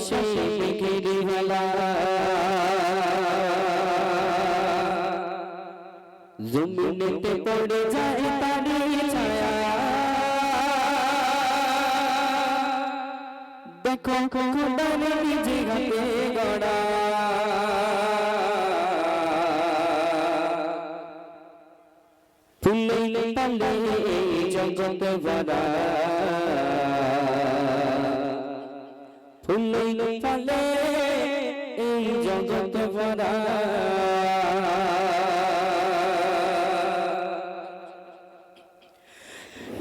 আকাশে মেঘের ভেলা জমিনেতে পড়ে যায় তারি ছায়া দেখো খোদার নিজে হাতে গড়া ফুলে তালে জগৎ ভরা ফুলে তালে এই জগৎ ভরা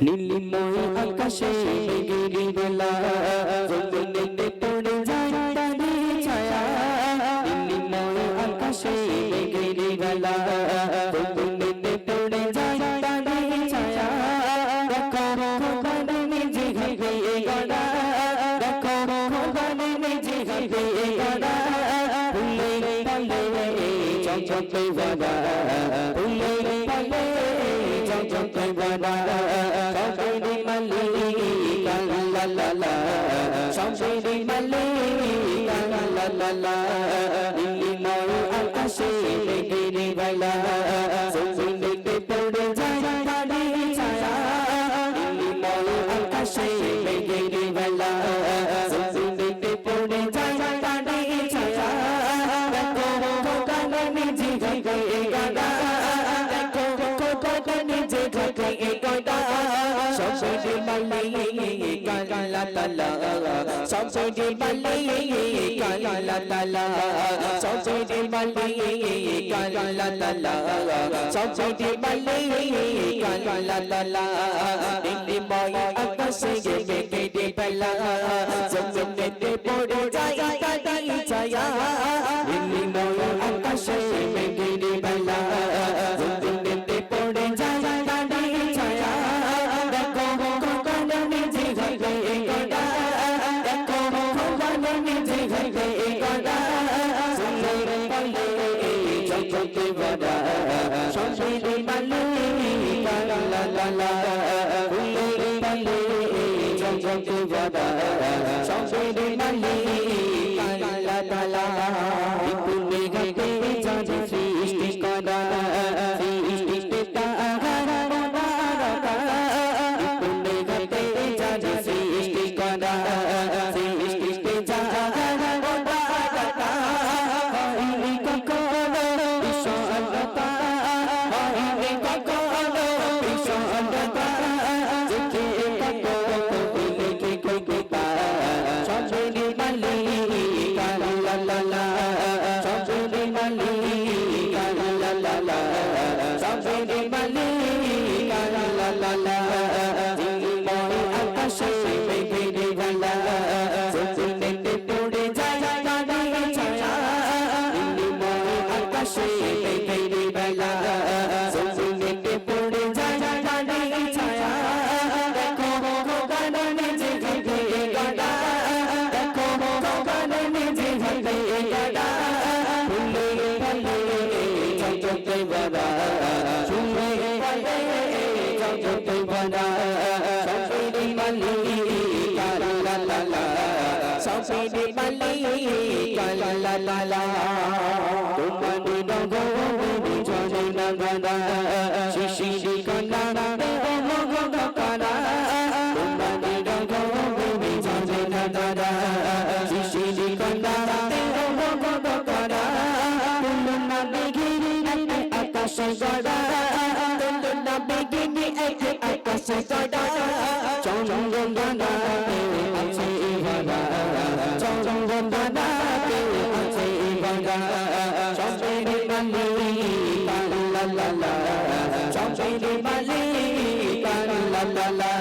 নীলিময় আকাশে মেঘের বেলা জমিনেতে পড়ে যায় তারি ছায়া নীলিময় আকাশে মেঘের বেলা জমিনেতে পড়ে যায় তারি ছায়া দেখো খোদার নিজে হাতে গড়া দেখো খোদার নিজে হাতে গড়া ফুলে তালে জগৎ ভরা ফুলে তালে জগৎ ভরা সবেরে মালিক লা লা লা সবেরে মালিক লা লা লা নীলিময় আকাশে মেঘের বেলা জমিনেতে পড়ে যায় তারি ছায়া নীলিময় আকাশে মেঘের বেলা জমিনেতে পড়ে যায় তারি ছায়া দেখো খোদার নিজে হাতে গড়া দেখো খোদার নিজে হাতে গড়া সবেরে মালিক লা লা লা সবেরে মালিক লা লা লা সবেরে মালিক লা লা লা সবেরে মালিক লা লা লা নীলিময় আকাশে মেঘের বেলা জমিনেতে পড়ে যায় তারি ছায়া নীলিময় আকাশে মেঘের বেলা জমিনেতে পড়ে যায় তারি ছায়া দেখো খোদার নিজে হাতে গড়া দেখো খোদার নিজে হাতে গড়া ফুলে তালে জগৎ ভরা সবেরে মালিক লা লা লা ফুলে তালে জগৎ ভরা সবেরে মালিক লা লা লা বিপুলে গাতে যারে সৃষ্টি করা সৃষ্টিতে তাহার মোনারকা বিপুলে গাতে যারে সৃষ্টি করা সৃষ্টিতে যাহার মোনারকা হইনি কখনো বিষণ্ণতা হইনি কখনো বিষণ্ণতা দেখে কত দেখে কবিতা সবেরে মালিক লা লা লা সবেরে মালিক লা লা লা সবেরে মালিক লা লা লা নীলিময় আকাশে মেঘের বেলা জমিনেতে পড়ে যায় তারি ছায়া নীলিময় আকাশে মেঘের বেলা জমিনেতে পড়ে যায় তারি ছায়া দেখো খোদার নিজে হাতে গড়া দেখো খোদার নিজে হাতে গড়া ফুলে তালে জগৎ ভরা ফুলে তালে জগৎ ভরা সবেরে মালিক লা লা লা সবেরে মালিক লা লা লা তোমার রঙে জলে না গড়া শিশির কণা করা তোমার রঙে জলে না গড়া শিশির কণা করা তুলনা বেগিনি আকাশে গড়া তুলনা বেগিনি আকাশে গড়া চন্দ্রগণাতে আছে ভরা চন্দ্রগণাতে আছে ভরা সবেরে মালিক লা লা লা সবেরে মালিক লা লা লা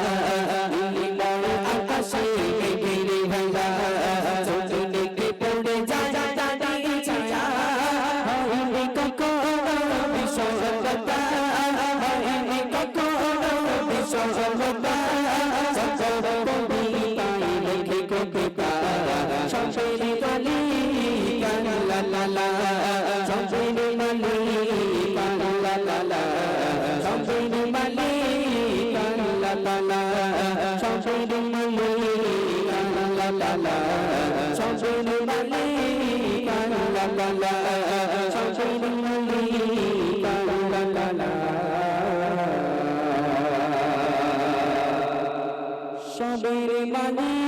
নীলিময় আকাশে মেঘের বেলা জমিনেতে পড়ে যায় তারি ছায়া হইনি কখনো বিষণ্ণতা হইনি কখনো বিষণ্ণতা সকল কবিতায় লেখে কবিতা সবেরে মালিক লা লা লা সবেরে মালিক লা লা লা সবেরে মালিক লা লা লা সবেরে মালিক লা লা লা সবের মালিক আল্লাহ তাআলা সবের মালিক আল্লাহ তাআলা সবের মালিক